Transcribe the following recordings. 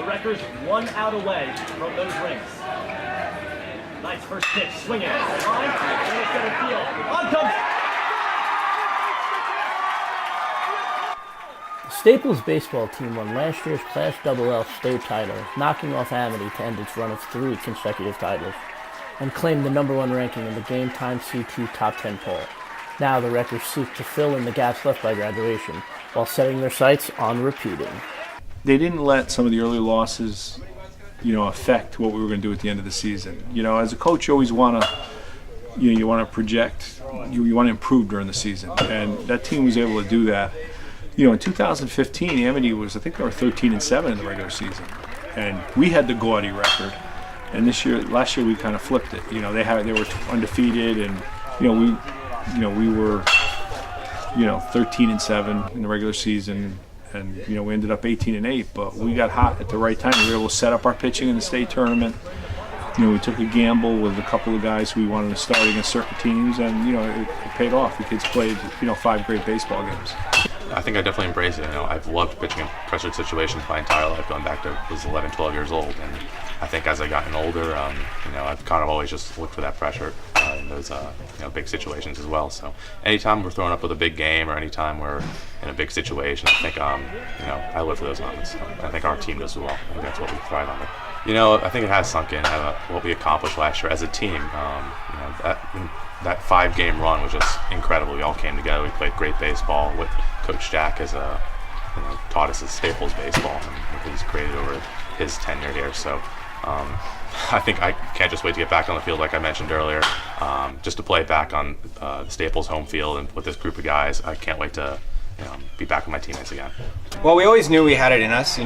The Wreckers 1 out away from those rings. Nice first pitch, swing it. Line, and it's center field. On comes. The Staples baseball team won last year's Class XXL state title, knocking off Amity to end its run of 3 consecutive titles, and claimed the #1 ranking in the Game Time CT Top 10 poll. Now the Wreckers seek to fill in the gaps left by graduation, while setting their sights on repeating. They didn't let some of the early losses, affect what we were going to do at the end of the season. As a coach, you always want to, you want to project, you want to improve during the season, and that team was able to do that. In 2015, Amity was, I think they were 13-7 in the regular season, and we had the gaudy record. And last year we kind of flipped it. They were undefeated, and we were 13-7 in the regular season. And we ended up 18-8, but we got hot at the right time. We were able to set up our pitching in the state tournament. We took a gamble with a couple of guys who we wanted to start against certain teams, and it paid off. The kids played 5 great baseball games. I think I definitely embrace it. I've loved pitching in pressured situations my entire life, going back to I was 11, 12 years old, and I think as I've gotten older, I've kind of always just looked for that pressure in those big situations as well. So anytime we're throwing up with a big game, or anytime we're in a big situation, I think I live for those moments. I think our team does as well. I think that's what we thrive on. I think it has sunk in what we accomplished last year as a team. That 5-game run was just incredible. We all came together. We played great baseball. What Coach Jack has taught us is Staples baseball, and what he's created over his tenure here. So I think I can't just wait to get back on the field, like I mentioned earlier, just to play back on the Staples home field and with this group of guys. I can't wait to be back with my teammates again. Well, we always knew we had it in us.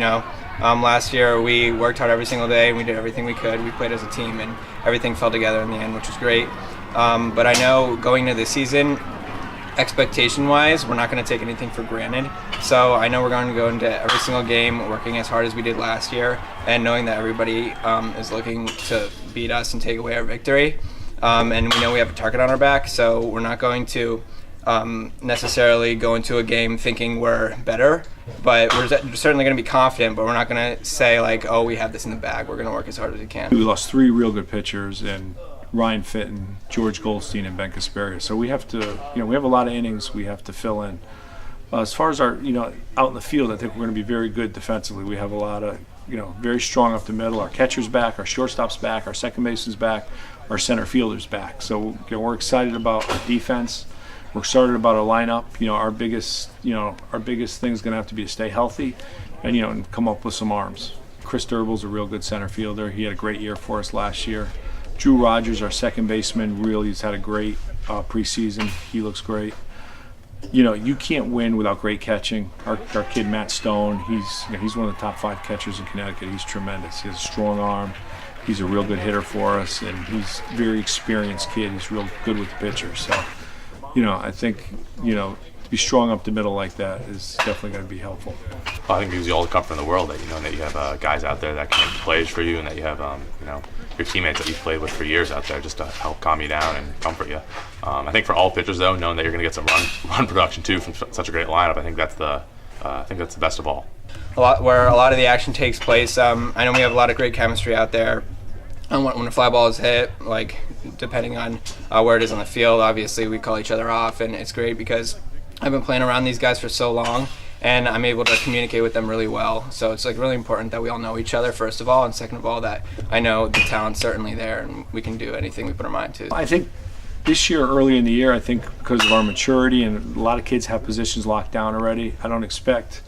Last year we worked hard every single day, and we did everything we could. We played as a team, and everything fell together in the end, which was great. But I know going into the season, expectation-wise, we're not going to take anything for granted. So I know we're going to go into every single game working as hard as we did last year, and knowing that everybody is looking to beat us and take away our victory. And we know we have a target on our back, so we're not going to necessarily go into a game thinking we're better, but we're certainly going to be confident, but we're not going to say we have this in the bag. We're going to work as hard as we can. We lost 3 real good pitchers, and Ryan Fitton, George Goldstein, and Ben Casperia. So we have to, we have a lot of innings we have to fill in. As far as our, out in the field, I think we're going to be very good defensively. We have a lot of, very strong up the middle. Our catcher's back, our shortstop's back, our second baseman's back, our center fielder's back. So we're excited about our defense. We're excited about our lineup. Our biggest thing is going to have to be to stay healthy, and come up with some arms. Chris Durbel's a real good center fielder. He had a great year for us last year. Drew Rogers, our second baseman, really has had a great preseason. He looks great. You can't win without great catching. Our kid Matt Stone, he's one of the top 5 catchers in Connecticut. He's tremendous. He has a strong arm. He's a real good hitter for us, and he's a very experienced kid. He's real good with the pitcher. So, I think, to be strong up the middle like that is definitely going to be helpful. I think it gives you all the comfort in the world that that you have guys out there that can make plays for you, and that you have your teammates that you've played with for years out there just to help calm you down and comfort you. I think for all pitchers though, knowing that you're going to get some run production too from such a great lineup, I think that's the best of all. Where a lot of the action takes place. I know we have a lot of great chemistry out there. And when a fly ball is hit, depending on where it is on the field, obviously we call each other off, and it's great because I've been playing around these guys for so long, and I'm able to communicate with them really well. So it's really important that we all know each other, first of all, and second of all, that I know the talent's certainly there, and we can do anything we put our mind to. I think this year, early in the year, I think because of our maturity, and a lot of kids have positions locked down already, I don't expect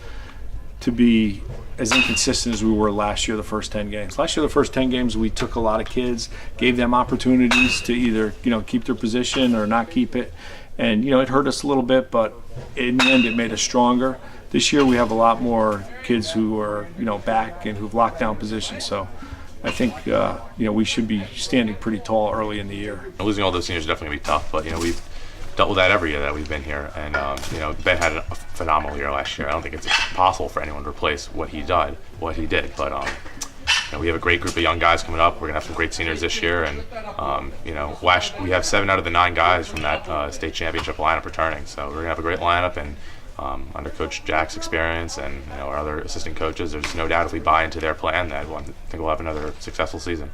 to be as inconsistent as we were last year, the first 10 games. Last year, the first 10 games, we took a lot of kids, gave them opportunities to either, keep their position or not keep it. And, it hurt us a little bit, but in the end, it made us stronger. This year, we have a lot more kids who are, back and who've locked down positions. So I think, we should be standing pretty tall early in the year. Losing all those seniors is definitely going to be tough, but, we've dealt with that every year that we've been here. And, Ben had a phenomenal year last year. I don't think it's possible for anyone to replace what he did. But, we have a great group of young guys coming up. We're going to have some great seniors this year. And, we have 7 out of the 9 guys from that state championship lineup returning. So we're going to have a great lineup. And, under Coach Jack's experience and our other assistant coaches, there's no doubt if we buy into their plan that I think we'll have another successful season.